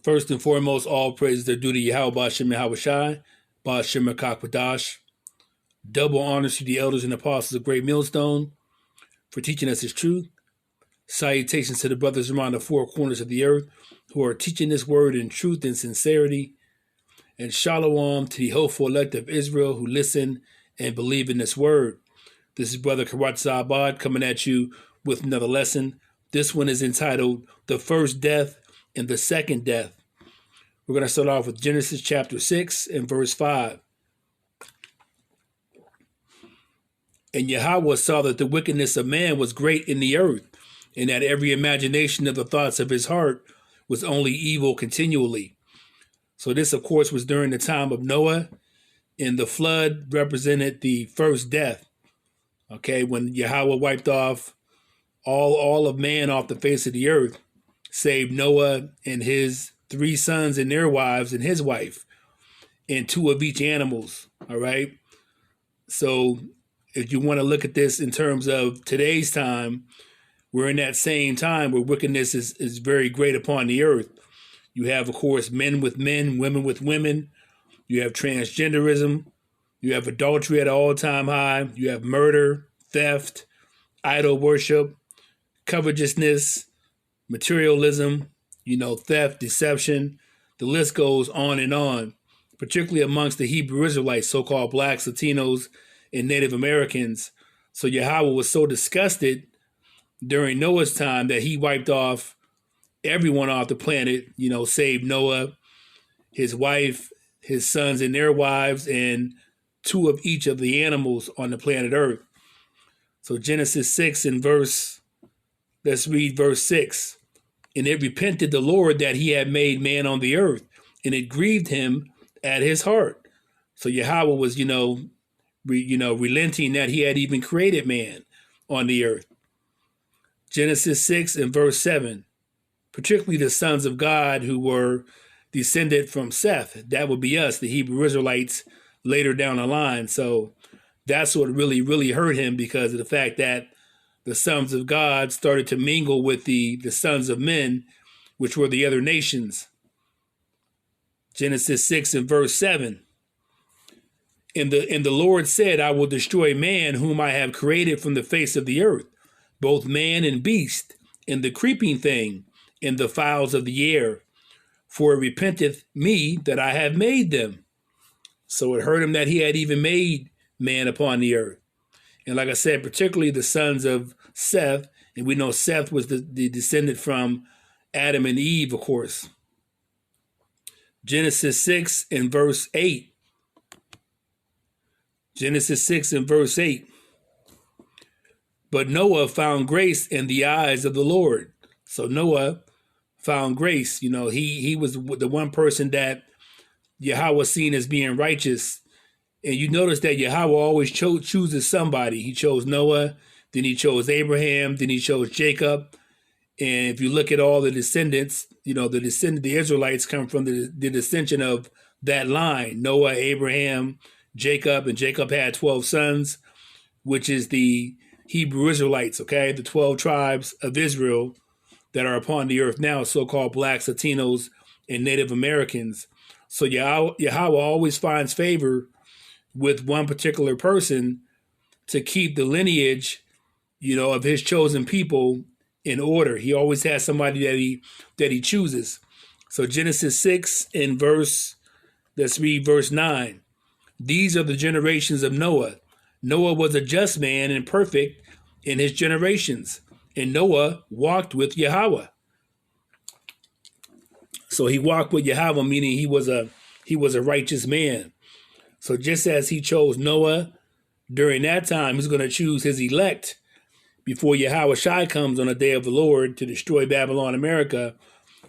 First and foremost, all praises are due to Yahweh Ba'ashem Yahawashi, Ba'ashem Akakwadash. Double honors to the elders and apostles of Great Millstone for teaching us his truth. Salutations to the brothers around the four corners of the earth who are teaching this word in truth and sincerity. And shalom to the hopeful elect of Israel who listen and believe in this word. This is Brother Karat Zabad coming at you with another lesson. This one is entitled The First Death and the Second Death. We're going to start off with Genesis chapter 6 and verse 5. And Yahweh saw that the wickedness of man was great in the earth, and that every imagination of the thoughts of his heart was only evil continually. So this, of course, was during the time of Noah, and the flood represented the first death. Okay, when Yahweh wiped off all of man off the face of the earth, saved Noah and his 3 sons and their wives and his wife, and 2 of each animals. All right. So if you want to look at this in terms of today's time, we're in that same time where wickedness is very great upon the earth. You have, of course, men with men, women with women. You have transgenderism. You have adultery at an all-time high. You have murder, theft, idol worship, covetousness, materialism, theft, deception. The list goes on, particularly amongst the Hebrew Israelites, so-called blacks, Latinos, and Native Americans. So Yahweh was so disgusted during Noah's time that he wiped off everyone off the planet, saved Noah, his wife, his sons and their wives, and 2 of each of the animals on the planet Earth. So Genesis 6 and let's read verse 6. And it repented the Lord that he had made man on the earth, and it grieved him at his heart. So Yahweh was, relenting that he had even created man on the earth. Genesis 6 and verse 7, particularly the sons of God who were descended from Seth. That would be us, the Hebrew Israelites, later down the line. So that's what really, really hurt him, because of the fact that the sons of God started to mingle with the sons of men, which were the other nations. Genesis 6 and verse 7. And the Lord said, I will destroy man whom I have created from the face of the earth, both man and beast, and the creeping thing, and the fowls of the air, for it repenteth me that I have made them. So it hurt him that he had even made man upon the earth. And like I said, particularly the sons of Seth, and we know Seth was the descendant from Adam and Eve, of course. Genesis 6 and verse 8. Genesis 6 and verse 8. But Noah found grace in the eyes of the Lord. So Noah found grace. He was the one person that Yahweh seen as being righteous. And you notice that Yahweh always chooses somebody. He chose Noah, then he chose Abraham, then he chose Jacob. And if you look at all the descendants, the Israelites come from the descension of that line, Noah, Abraham, Jacob, and Jacob had 12 sons, which is the Hebrew Israelites, okay? The 12 tribes of Israel that are upon the earth now, so-called blacks, Latinos, and Native Americans. So Yahweh always finds favor with one particular person to keep the lineage, of his chosen people in order. He always has somebody that he chooses. So Genesis 6 and let's read verse 9. These are the generations of Noah. Noah was a just man and perfect in his generations, and Noah walked with Yahweh. So he walked with Yahweh, meaning he was a righteous man. So just as he chose Noah during that time, he's going to choose his elect before Yahawashi comes on the day of the Lord to destroy Babylon, America.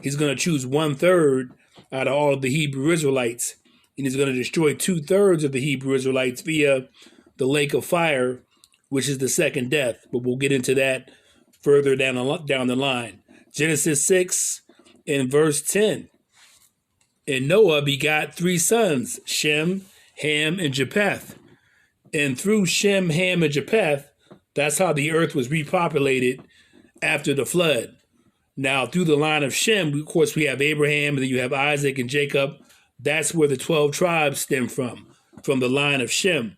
He's going to choose 1/3 out of all of the Hebrew Israelites, and he's going to destroy 2/3 of the Hebrew Israelites via the lake of fire, which is the second death. But we'll get into that further down the line. Genesis 6 and verse 10. And Noah begot 3 sons, Shem, Ham, and Japheth. And through Shem, Ham, and Japheth, that's how the earth was repopulated after the flood. Now, through the line of Shem, of course, we have Abraham, and then you have Isaac and Jacob. That's where the 12 tribes stem from the line of Shem.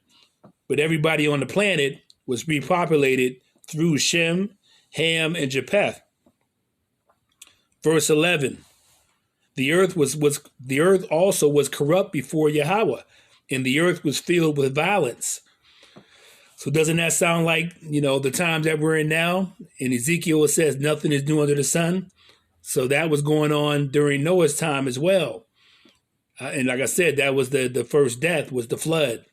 But everybody on the planet was repopulated through Shem, Ham, and Japheth. Verse 11. The earth also was corrupt before Yahweh, and the earth was filled with violence. So doesn't that sound like, the times that we're in now? In Ezekiel, it says nothing is new under the sun. So that was going on during Noah's time as well. And like I said, that was the first death, was the flood.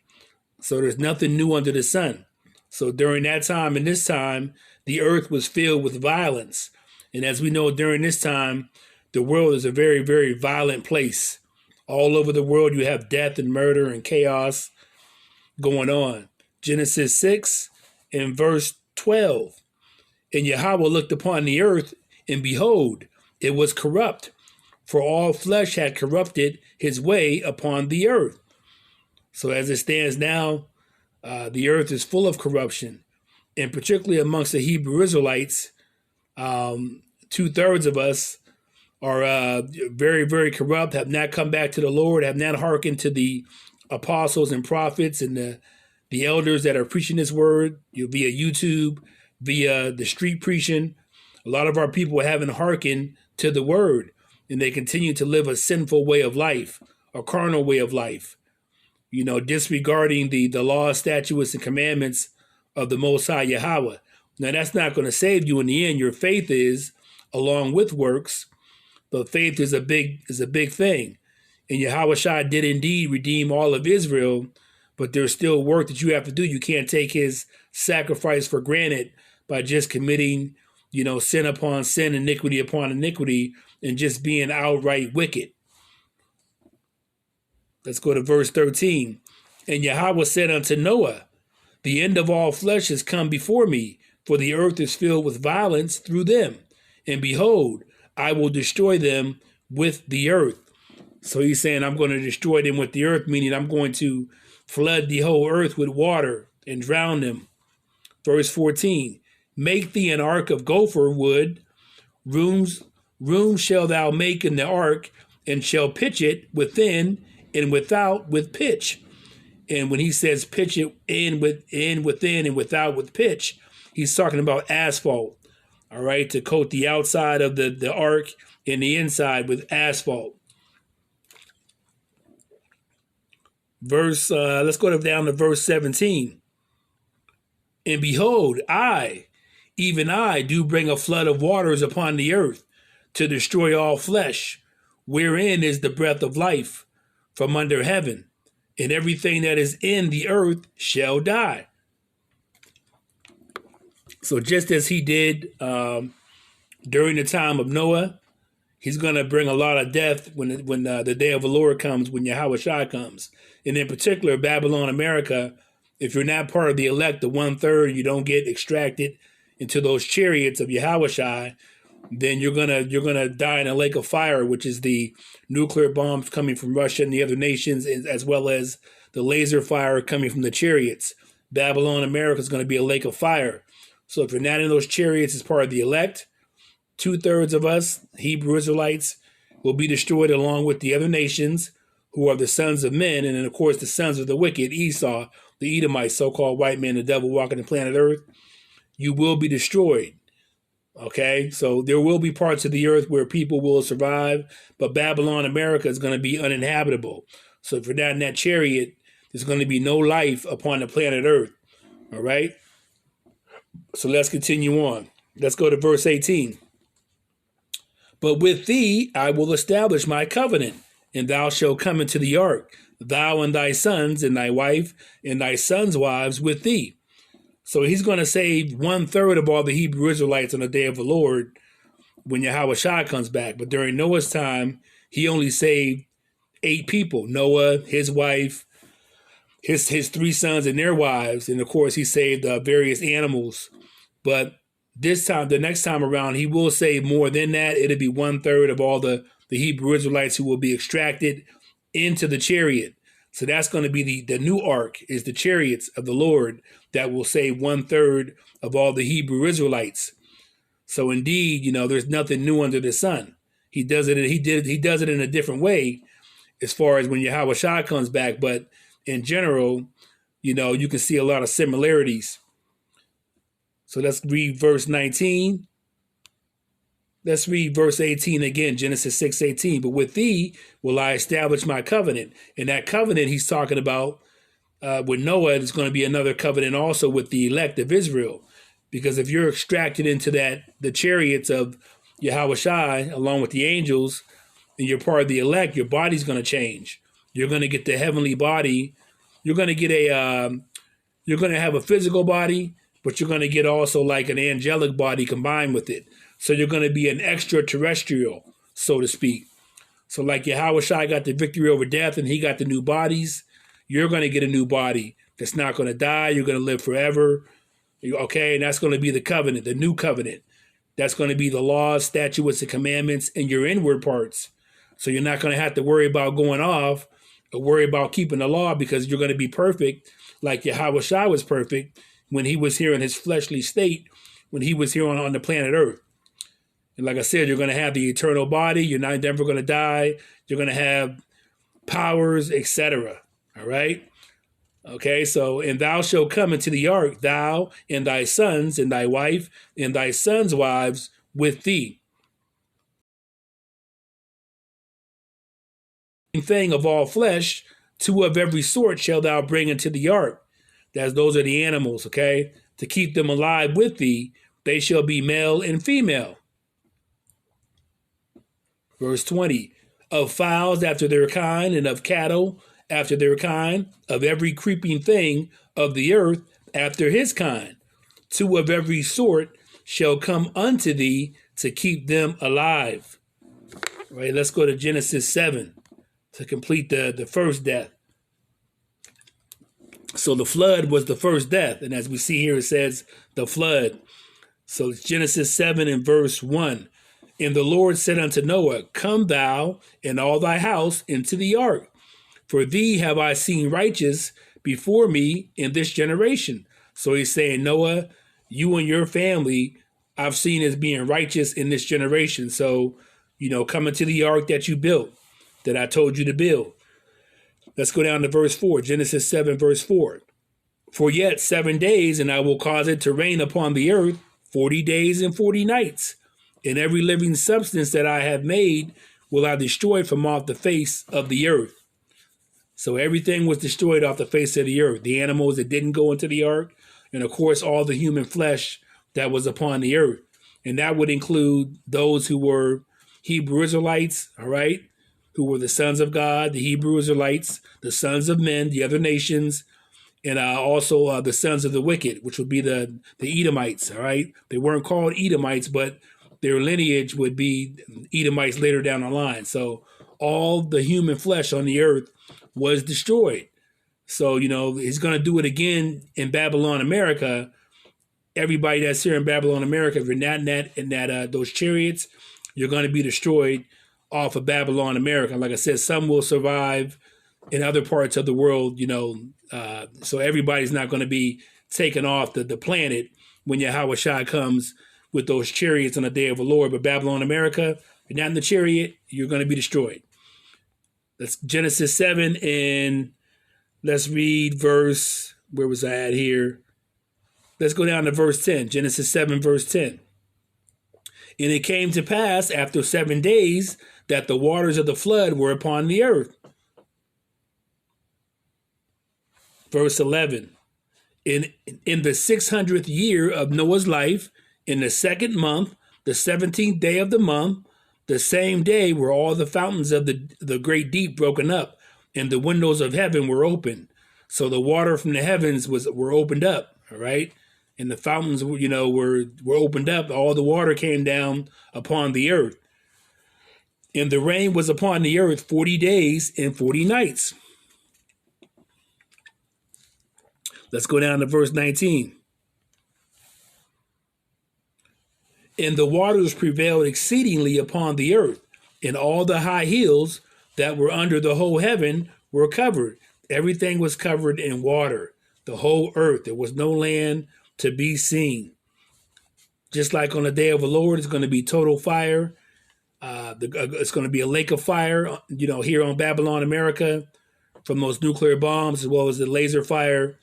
So there's nothing new under the sun. So during that time and this time, the earth was filled with violence. And as we know, during this time, the world is a very, very violent place. All over the world, you have death and murder and chaos going on. Genesis 6 and verse 12. And Yahweh looked upon the earth, and behold, it was corrupt, for all flesh had corrupted his way upon the earth. So as it stands now, the earth is full of corruption, and particularly amongst the Hebrew Israelites, 2/3 of us are very, very corrupt, have not come back to the Lord, have not hearkened to the apostles and prophets and the elders that are preaching this word via YouTube, via the street preaching. A lot of our people haven't hearkened to the word, and they continue to live a sinful way of life, a carnal way of life, disregarding the law, statutes, and commandments of the Most High Yahweh. Now, that's not going to save you in the end. Your faith is, along with works, but faith is a big thing. And Yahweh Shai did indeed redeem all of Israel, but there's still work that you have to do. You can't take his sacrifice for granted by just committing, sin upon sin, iniquity upon iniquity, and just being outright wicked. Let's go to verse 13. And Yahweh said unto Noah, the end of all flesh is come before me, for the earth is filled with violence through them. And behold, I will destroy them with the earth. So he's saying, I'm going to destroy them with the earth, meaning I'm going to flood the whole earth with water and drown them. Verse 14, make thee an ark of gopher wood, rooms shall thou make in the ark, and shall pitch it within and without with pitch. And when he says pitch it within and without with pitch, he's talking about asphalt, all right, to coat the outside of the ark and the inside with asphalt. Let's go down to verse 17. And behold, even I do bring a flood of waters upon the earth to destroy all flesh, wherein is the breath of life from under heaven, and everything that is in the earth shall die. So just as he did during the time of Noah, he's going to bring a lot of death when the day of the Lord comes, when Yahweh Shai comes. And in particular, Babylon, America, if you're not part of the elect, the 1/3, you don't get extracted into those chariots of Yahweh Shai, then you're gonna die in a lake of fire, which is the nuclear bombs coming from Russia and the other nations, as well as the laser fire coming from the chariots. Babylon, America is going to be a lake of fire. So if you're not in those chariots as part of the elect, 2/3 of us, Hebrew Israelites, will be destroyed along with the other nations who are the sons of men, and then, of course, the sons of the wicked, Esau, the Edomites, so-called white men, the devil walking the planet Earth. You will be destroyed, okay? So there will be parts of the earth where people will survive, but Babylon, America is going to be uninhabitable. So if you're not in that chariot, there's going to be no life upon the planet Earth, all right? So let's continue on. Let's go to verse 18. But with thee I will establish my covenant, and thou shalt come into the ark, thou and thy sons and thy wife and thy sons' wives with thee. So he's going to save 1/3 of all the Hebrew Israelites on the day of the Lord when Yahweh Shai comes back. But during Noah's time, he only saved 8 people: Noah, his wife, his 3 sons and their wives, and of course he saved various animals. But this time, the next time around, he will save more than that. It'll be 1/3 of all the Hebrew Israelites who will be extracted into the chariot. So that's going to be the new ark, is the chariots of the Lord that will save 1/3 of all the Hebrew Israelites. So indeed, there's nothing new under the sun. He does it. He does it in a different way as far as when Yahweh Shah comes back. But in general, you can see a lot of similarities. So let's read verse 19. Let's read verse 18 again, Genesis 6:18. But with thee will I establish my covenant. And that covenant he's talking about with Noah is going to be another covenant also with the elect of Israel. Because if you're extracted into the chariots of Yahweh Shai, along with the angels, and you're part of the elect, your body's going to change. You're going to get the heavenly body. You're going to get you're going to have a physical body, but you're going to get also like an angelic body combined with it. So you're going to be an extraterrestrial, so to speak. So like Yahweh Shai got the victory over death and he got the new bodies, you're going to get a new body that's not going to die. You're going to live forever. Okay, and that's going to be the covenant, the new covenant. That's going to be the laws, statutes, and commandments in your inward parts. So you're not going to have to worry about going off or worry about keeping the law because you're going to be perfect like Yahweh Shai was perfect when he was here in his fleshly state, when he was here on the planet Earth. And like I said, you're going to have the eternal body. You're not never going to die. You're going to have powers, etc. All right? Okay, so, and thou shalt come into the ark, thou and thy sons and thy wife and thy sons' wives with thee. Thing of all flesh, two of every sort shalt thou bring into the ark. Those are the animals, okay? To keep them alive with thee, they shall be male and female. Verse 20, of fowls after their kind, and of cattle after their kind, of every creeping thing of the earth after his kind. Two of every sort shall come unto thee to keep them alive. All right, let's go to Genesis 7 to complete the first death. So the flood was the first death. And as we see here, it says the flood. So it's Genesis 7 and verse 1. And the Lord said unto Noah, come thou and all thy house into the ark. For thee have I seen righteous before me in this generation. So he's saying, Noah, you and your family, I've seen as being righteous in this generation. So, come into the ark that you built, that I told you to build. Let's go down to verse 4, Genesis 7, verse 4. For yet 7 days, and I will cause it to rain upon the earth 40 days and 40 nights. And every living substance that I have made will I destroy from off the face of the earth. So everything was destroyed off the face of the earth. The animals that didn't go into the ark, and of course all the human flesh that was upon the earth. And that would include those who were Hebrew Israelites, all right, who were the sons of God, the Hebrew Israelites, the sons of men, the other nations, and also the sons of the wicked, which would be the Edomites, all right? They weren't called Edomites, but their lineage would be Edomites later down the line. So all the human flesh on the earth was destroyed. So, he's going to do it again in Babylon, America. Everybody that's here in Babylon, America, if you're not in those chariots, you're going to be destroyed off of Babylon, America. Like I said, some will survive in other parts of the world, so everybody's not going to be taken off the planet when Yahweh Shai comes with those chariots on the day of the Lord. But Babylon, America, if you're not in the chariot, you're going to be destroyed. That's Genesis 7, and let's read verse, where was I at here? Let's go down to verse 10, Genesis 7, verse 10. And it came to pass after 7 days that the waters of the flood were upon the earth. Verse 11. In the 600th year of Noah's life, in the second month, the 17th day of the month, the same day were all the fountains of the great deep broken up, and the windows of heaven were open. So the water from the heavens were opened up, all right? And the fountains, were opened up. All the water came down upon the earth. And the rain was upon the earth 40 days and 40 nights. Let's go down to verse 19. And the waters prevailed exceedingly upon the earth, and all the high hills that were under the whole heaven were covered. Everything was covered in water, the whole earth. There was no land to be seen. Just like on the day of the Lord, it's going to be total fire. It's going to be a lake of fire, here on Babylon, America, from those nuclear bombs, as well as the laser fire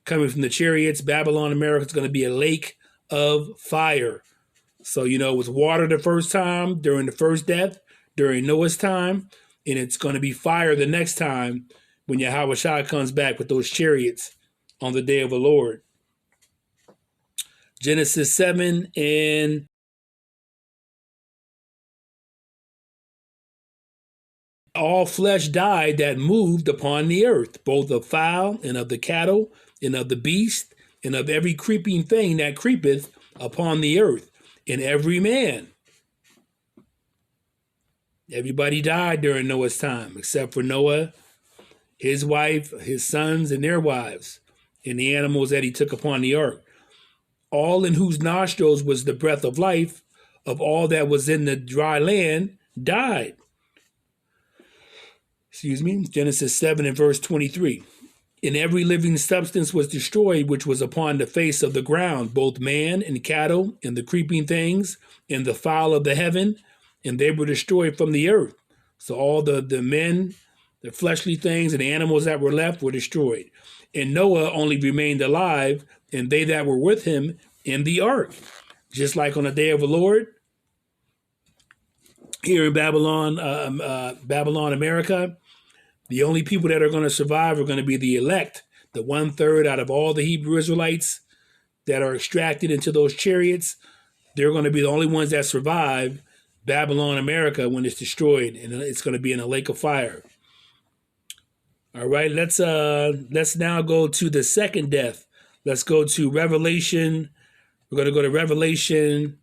coming from the chariots. Babylon, America is going to be a lake of fire. So, it was water the first time during the first death, during Noah's time, and it's going to be fire the next time when Yahweh comes back with those chariots on the day of the Lord. Genesis 7 and all flesh died that moved upon the earth, both of fowl and of the cattle and of the beast and of every creeping thing that creepeth upon the earth, and every man. Everybody died during Noah's time, except for Noah, his wife, his sons, and their wives, and the animals that he took upon the ark. All in whose nostrils was the breath of life, of all that was in the dry land, died. Genesis 7 and verse 23. And every living substance was destroyed, which was upon the face of the ground, both man and cattle, and the creeping things, and the fowl of the heaven, and they were destroyed from the earth. So all the men, the fleshly things, and the animals that were left were destroyed. And Noah only remained alive, and they that were with him in the ark. Just like on the day of the Lord, here in Babylon, America, the only people that are going to survive are going to be the elect, the 1/3 out of all the Hebrew Israelites that are extracted into those chariots. They're going to be the only ones that survive Babylon, America, when it's destroyed, and it's going to be in a lake of fire. All right, let's now go to the second death. Let's go to Revelation. We're going to go to Revelation.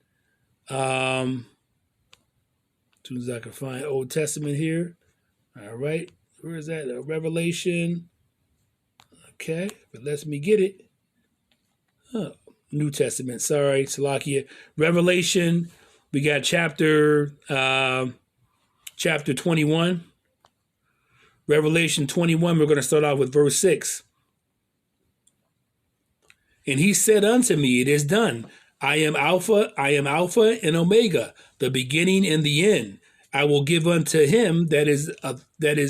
As soon as I can find Old Testament here. All right, where is that? Revelation. Okay, but lets me get it. New Testament. Sorry, Salakia. Revelation. We got chapter 21. Revelation 21, we're going to start off with verse 6. And he said unto me, it is done. I am Alpha and Omega, the beginning and the end. I will give unto him that is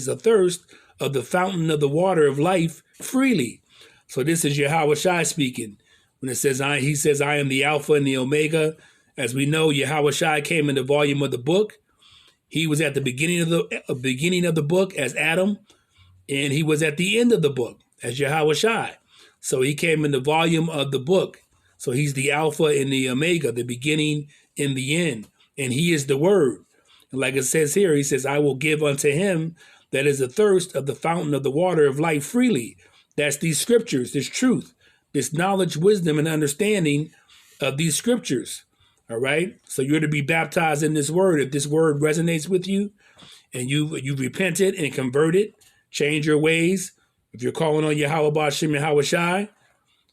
athirst of the fountain of the water of life freely. So this is Yahweh Shai speaking. When it says, he says, I am the Alpha and the Omega. As we know, Yahweh Shai came in the volume of the book. He was at the beginning of the book as Adam, and he was at the end of the book as Yahweh Shai. So he came in the volume of the book. So he's the Alpha and the Omega, the beginning and the end. And he is the Word. And like it says here, he says, I will give unto him that is athirst of the fountain of the water of life freely. That's these scriptures, this truth, this knowledge, wisdom, and understanding of these scriptures. All right. So you're to be baptized in this word. If this word resonates with you and you repented and converted, change your ways. If you're calling on Yahweh Ba'Shem Yahweh Shai,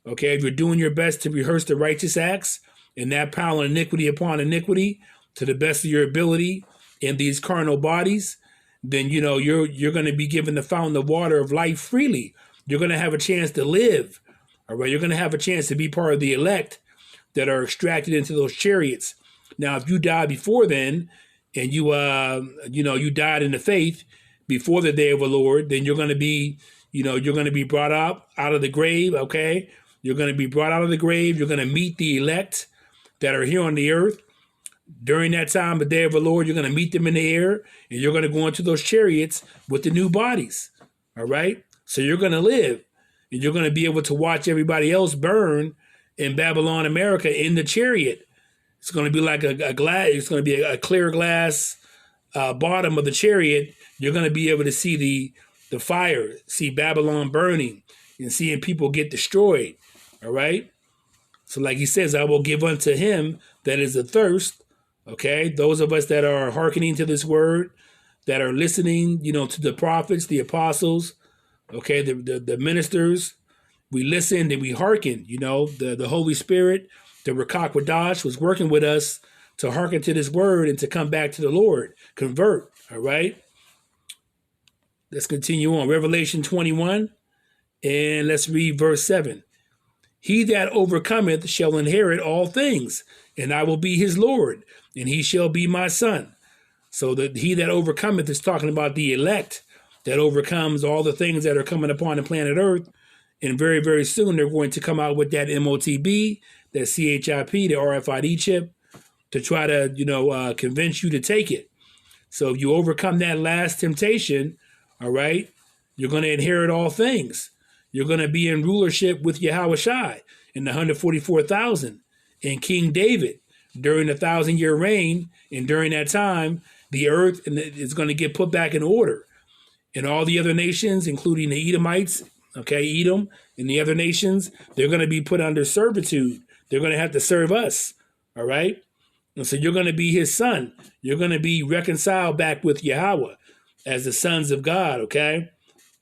okay, if you're doing your best to rehearse the righteous acts and that pile of iniquity upon iniquity to the best of your ability in these carnal bodies, then, you're going to be given the fountain of water of life freely. You're going to have a chance to live. All right. You're going to have a chance to be part of the elect that are extracted into those chariots. Now, if you die before then, and you died in the faith before the day of the Lord, then you're going to be, you're going to be brought out of the grave. Okay, you're going to be brought out of the grave. You're going to meet the elect that are here on the earth during that time, the day of the Lord. You're going to meet them in the air, and you're going to go into those chariots with the new bodies. All right, so you're going to live, and you're going to be able to watch everybody else burn in Babylon, America, in the chariot. It's going to be like a glass. It's going to be a clear glass bottom of the chariot. You're going to be able to see the fire, see Babylon burning, and seeing people get destroyed. All right. So, like he says, I will give unto him that is athirst. Okay, those of us that are hearkening to this word, that are listening, to the prophets, the apostles, okay, the ministers. We listened and we hearkened, the Holy Spirit, the Rakak Wadash was working with us to hearken to this word and to come back to the Lord, convert, all right? Let's continue on. Revelation 21, and let's read verse 7. He that overcometh shall inherit all things, and I will be his Lord, and he shall be my son. So that he that overcometh is talking about the elect that overcomes all the things that are coming upon the planet Earth. And very, very soon they're going to come out with that MOTB, that CHIP, the RFID chip, to try to, convince you to take it. So if you overcome that last temptation, all right, you're going to inherit all things. You're going to be in rulership with Yahweh Shai and the 144,000 and King David during the 1,000-year reign. And during that time, the earth is going to get put back in order. And all the other nations, including the Edomites, okay, Edom and the other nations, they're going to be put under servitude. They're going to have to serve us, all right? And so you're going to be his son. You're going to be reconciled back with Yahweh as the sons of God, okay?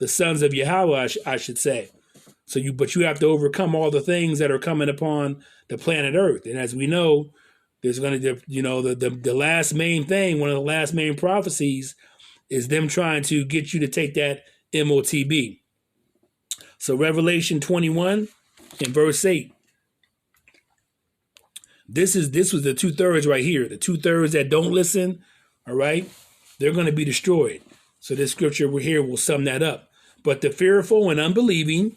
The sons of Yahweh, I should say. But you have to overcome all the things that are coming upon the planet Earth. And as we know, there's going to, the last main thing, one of the last main prophecies is them trying to get you to take that MOTB. So Revelation 21 and verse 8. This was the 2/3 right here. The 2/3 that don't listen, all right, they're going to be destroyed. So this scripture here will sum that up. But the fearful and unbelieving,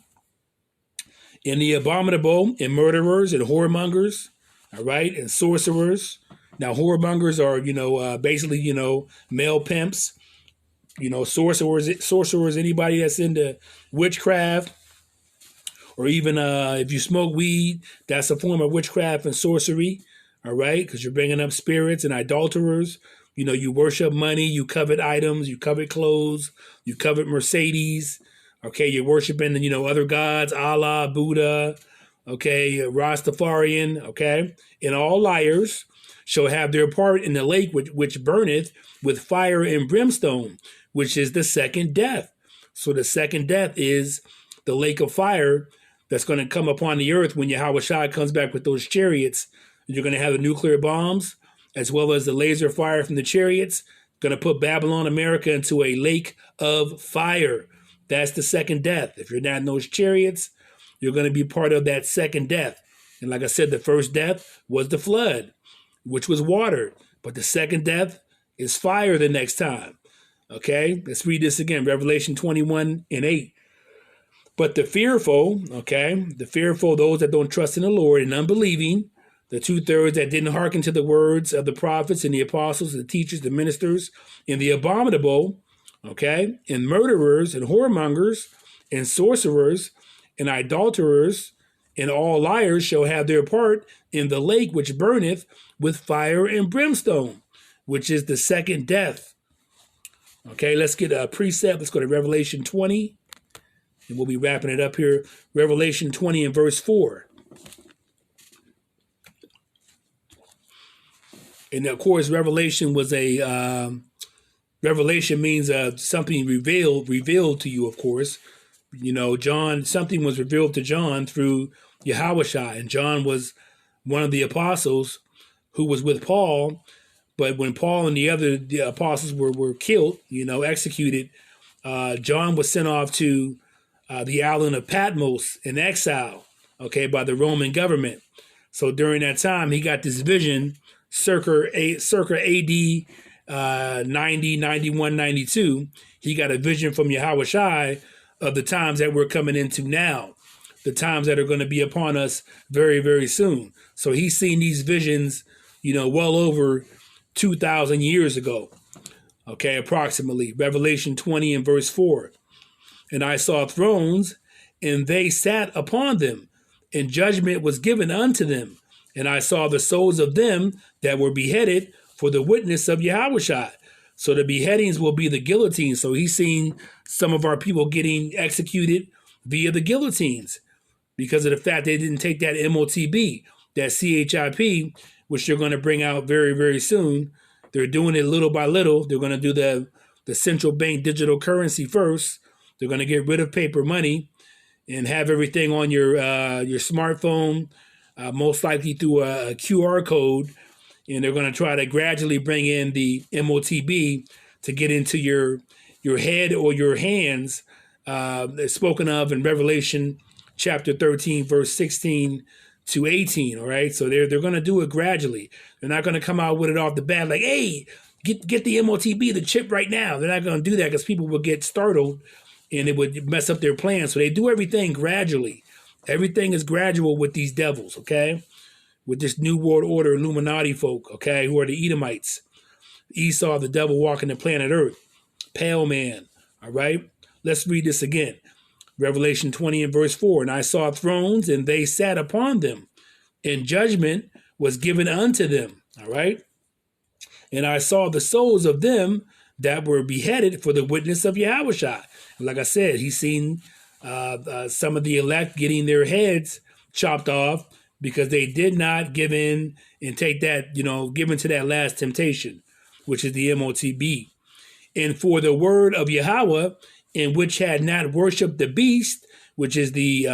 and the abominable, and murderers, and whoremongers, all right, and sorcerers. Now whoremongers are basically male pimps. Sorcerers, anybody that's into witchcraft, or even if you smoke weed, that's a form of witchcraft and sorcery, all right? Because you're bringing up spirits and idolaters. You worship money, you covet items, you covet clothes, you covet Mercedes, okay? You're worshiping, other gods, Allah, Buddha, okay, Rastafarian, okay? And all liars shall have their part in the lake which burneth with fire and brimstone, which is the second death. So the second death is the lake of fire that's going to come upon the earth when Yahweh Shai comes back with those chariots. You're going to have the nuclear bombs as well as the laser fire from the chariots, going to put Babylon, America into a lake of fire. That's the second death. If you're not in those chariots, you're going to be part of that second death. And like I said, the first death was the flood, which was water. But the second death is fire the next time. Okay, let's read this again. Revelation 21 and 8. But the fearful, okay, those that don't trust in the Lord and unbelieving, the 2/3 that didn't hearken to the words of the prophets and the apostles, the teachers, the ministers, and the abominable, okay, and murderers and whoremongers and sorcerers and idolaters and all liars shall have their part in the lake which burneth with fire and brimstone, which is the second death. Okay, let's get a precept. Let's go to Revelation 20, and we'll be wrapping it up here. Revelation 20 and verse 4. And of course, revelation was revelation means something revealed to you, of course. John, something was revealed to John through Yahweh Shai, and John was one of the apostles who was with Paul. But when Paul and the apostles were killed, executed, John was sent off to the island of Patmos in exile, okay, by the Roman government. So during that time, he got this vision, circa AD 90, 91, 92. He got a vision from Yahweh Shai of the times that we're coming into now, the times that are going to be upon us very, very soon. So he's seen these visions, well over 2,000 years ago, okay, approximately. Revelation 20 and verse 4. And I saw thrones, and they sat upon them, and judgment was given unto them. And I saw the souls of them that were beheaded for the witness of Yahweh Shai. So the beheadings will be the guillotine. So he's seen some of our people getting executed via the guillotines because of the fact they didn't take that MOTB, that CHIP, which they're going to bring out very, very soon. They're doing it little by little. They're going to do the central bank digital currency first. They're going to get rid of paper money and have everything on your smartphone, most likely through a QR code. And they're going to try to gradually bring in the MOTB to get into your head or your hands. It's spoken of in Revelation chapter 13, verse 16 to 18. All right, so they're going to do it gradually. They're not going to come out with it off the bat like, hey, get the MOTB, the chip right now. They're not going to do that because people would get startled and it would mess up their plans. So they do everything gradually. Everything is gradual with these devils, okay? With this New World Order Illuminati folk, okay, who are the Edomites. Esau, the devil walking the planet Earth. Pale man, all right? Let's read this again. Revelation 20 and verse 4. And I saw thrones, and they sat upon them, and judgment was given unto them, all right? And I saw the souls of them that were beheaded for the witness of Yahushua. And like I said, he's seen some of the elect getting their heads chopped off because they did not give in and take that, give into that last temptation, which is the MOTB. And for the word of Yahweh, in which had not worshipped the beast, which is the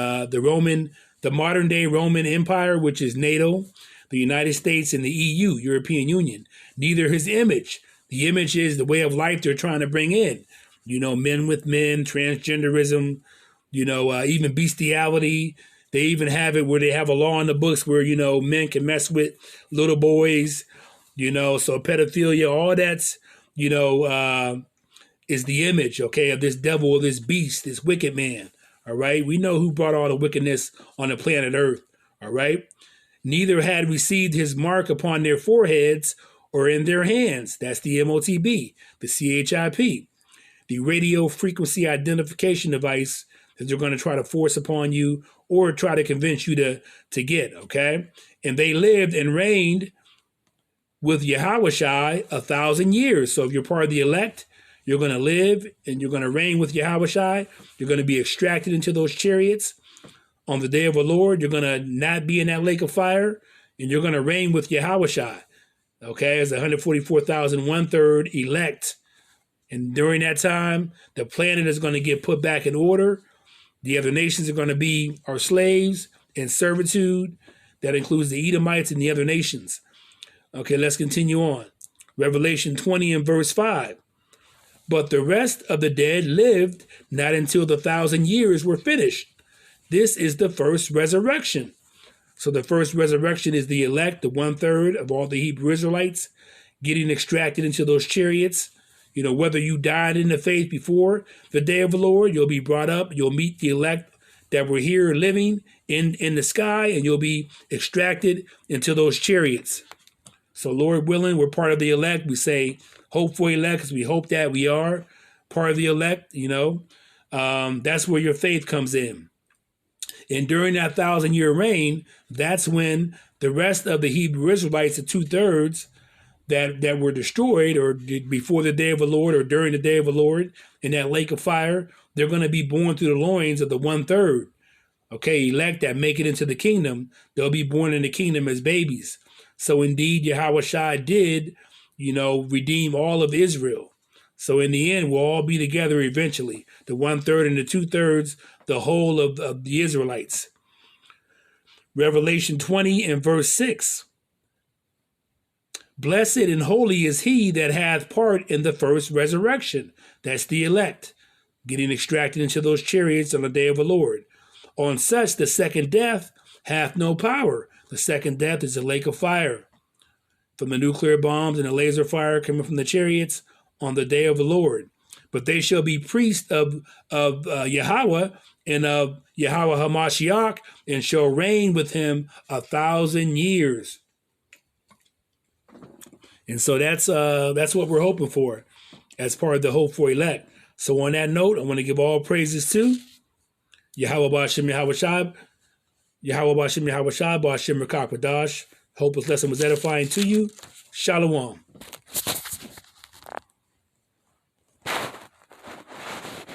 modern day Roman Empire, which is NATO, the United States, and the EU, European Union, neither his image. The image is the way of life they're trying to bring in, men with men, transgenderism, even bestiality. They even have it where they have a law in the books where, men can mess with little boys, so pedophilia, all that's, is the image, okay, of this devil, of this beast, this wicked man, all right? We know who brought all the wickedness on the planet Earth, all right? Neither had received his mark upon their foreheads or in their hands. That's the MOTB, the CHIP, the radio frequency identification device that they're going to try to force upon you or try to convince you to get, okay? And they lived and reigned with Yahushua 1,000 years. So if you're part of the elect, you're going to live and you're going to reign with Yahushua. You're going to be extracted into those chariots on the day of the Lord. You're going to not be in that lake of fire, and you're going to reign with Yahushua, okay, as 144,000, 1/3 elect. And during that time, the planet is going to get put back in order. The other nations are going to be our slaves in servitude. That includes the Edomites and the other nations. Okay, let's continue on. Revelation 20 and verse 5. But the rest of the dead lived not until the 1,000 years were finished. This is the first resurrection. So the first resurrection is the elect, the 1/3 of all the Hebrew Israelites getting extracted into those chariots. Whether you died in the faith before the day of the Lord, you'll be brought up. You'll meet the elect that were here living in the sky, and you'll be extracted into those chariots. So Lord willing, we're part of the elect. We say hope for elect because we hope that we are part of the elect, that's where your faith comes in. And during that 1,000-year reign, that's when the rest of the Hebrew Israelites, the 2/3 that were destroyed or before the day of the Lord or during the day of the Lord in that lake of fire, they're going to be born through the loins of the 1/3. Okay, elect that make it into the kingdom, they'll be born in the kingdom as babies. So indeed, Yahushua did, redeem all of Israel. So in the end, we'll all be together eventually. The 1/3 and the 2/3, the whole of the Israelites. Revelation 20 and verse 6. Blessed and holy is he that hath part in the first resurrection. That's the elect, getting extracted into those chariots on the day of the Lord. On such the second death hath no power. The second death is a lake of fire from the nuclear bombs and the laser fire coming from the chariots on the day of the Lord. But they shall be priests of Yahweh and of Yahweh HaMashiach, and shall reign with him 1,000 years. And so that's what we're hoping for as part of the hope for elect. So on that note, I want to give all praises to Yahweh B'Hashem Yahweh Shab, Yahweh B'Hashem Yahweh Shab, B'Hashem Rakak Wadash. Hope this lesson was edifying to you. Shalom.